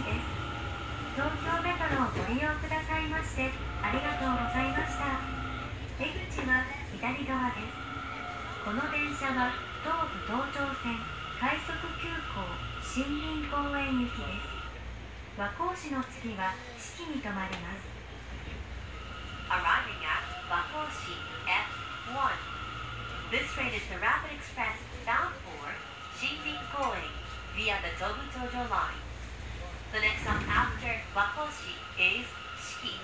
です。東京メトロをご利用くださいましてありがとうございました。出口は左側です。この電車は東武東上線快速急行森林公園行きです。和光市の次は四季に停まります。 Arriving at 和光市 F1. This train is the Rapid Express bound for 森林公園 via the Tobu Tojo line. The next stop after 和光市 is 四季。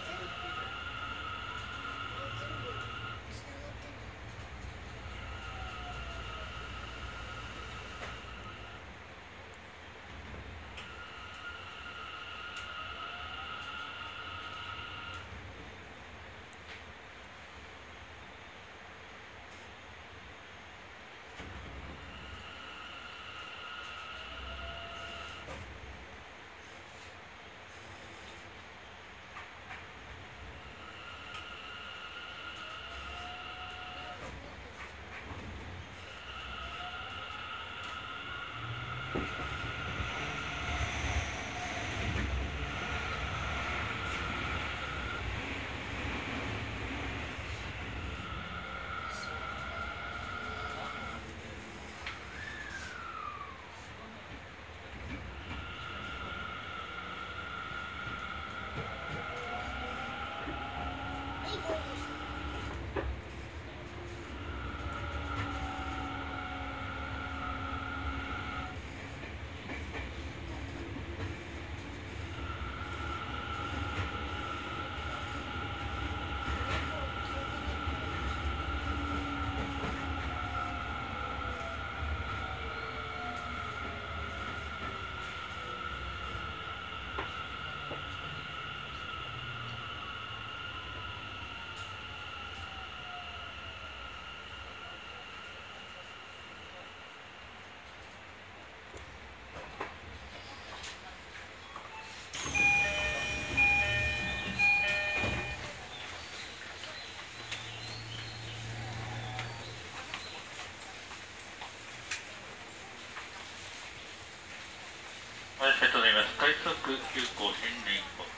ありがとうございます。快速急行森林公園。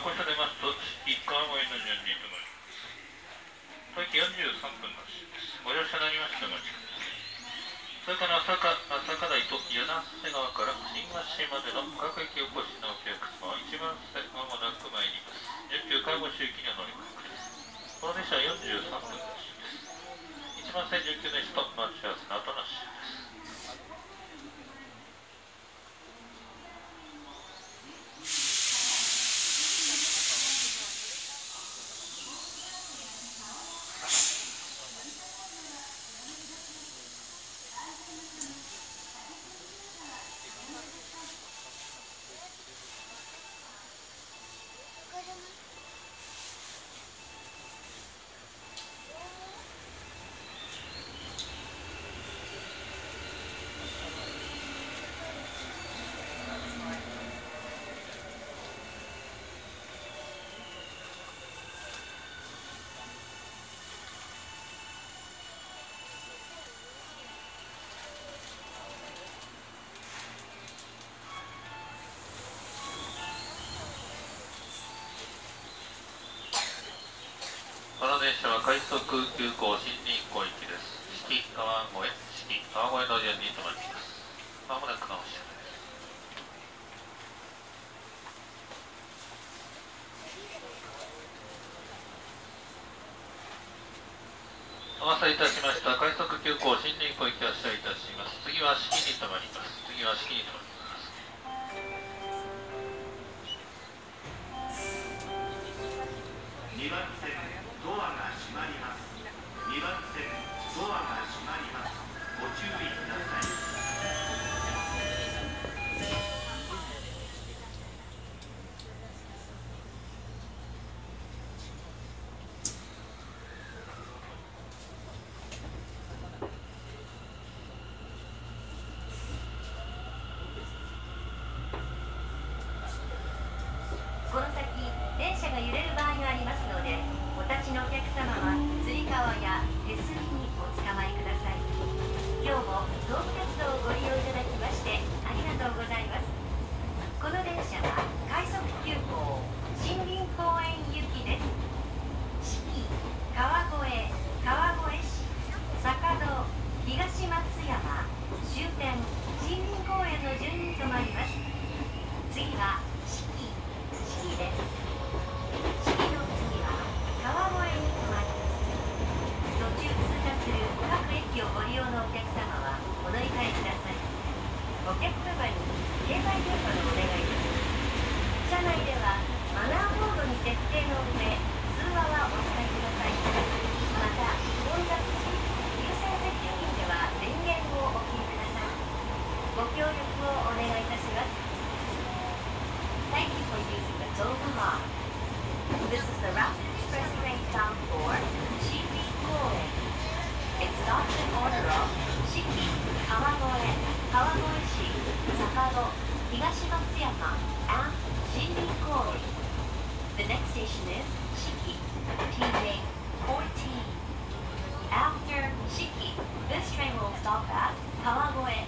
こうした出ますと、四季川越の順に停まります。当駅43分の発です。ご乗車になりましてお待ちください。それから朝霞台と柳瀬川から新橋までの各駅お越しのお客様は1番線まもなく参ります。準急介護周期にお乗り換えです。この電車は43分の発です。1番線19電車と待ち合わせの後の発です。この電車は快速急行森林公園行きです。四季川越の順に停まります。まもなくのお知らせです。お待たせいたしました。快速急行森林公園行き発車いたします。次は四季に停まります。次は四季に停まります。2番線ドアが閉まります。2番線ドアが閉まります。ご注意ください。内ではマナーモードに設定の上、通話はお控えください。また、混雑時、優先席付近では電源をお切りください。ご協力をお願いいたします。Thank you for using the Toga Line. This is the Rapid Express train bound for Shiki Koen. It stops in order of Shiki, Kawagoe, Kawagoe-shi, Sakado, Higashimatsuyama, and Shinrin-koen. The next station is Shiki, TJ14. After Shiki, this train will stop at Kawagoe.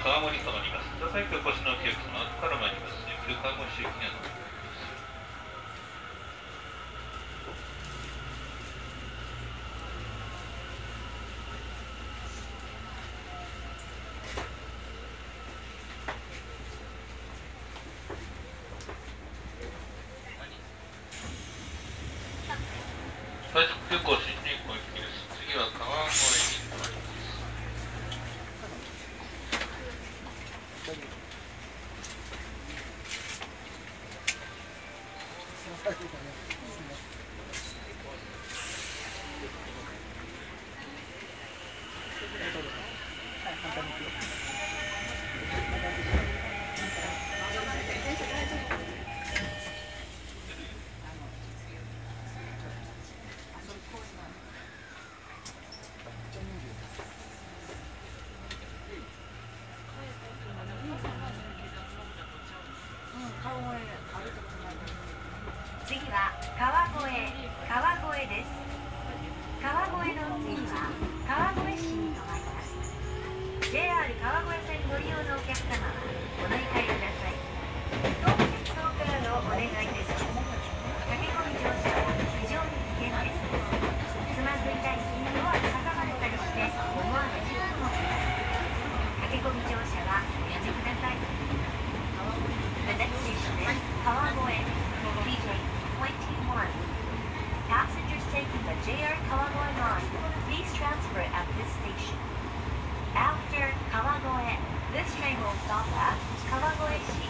川森となります。座席お越しのお客様、後から参ります。急川越行きになります。快速空港新人港行きです。次は川越に停まります。川越越です。川越の次は川越市に停まります。 JR 川越線ご利用のお客様はお乗り換えください。当鉄道からのお願いです。駆け込み乗車は非常に危険です。つまずいたりドアが挟まれたりして思わぬ事故も起きます。駆け込み乗車はおやめください。 The next station is 川越 PJ21. Passengers taking the JR Kawagoe line, please transfer at this station. After Kawagoe, this train will stop at Kawagoe-shi.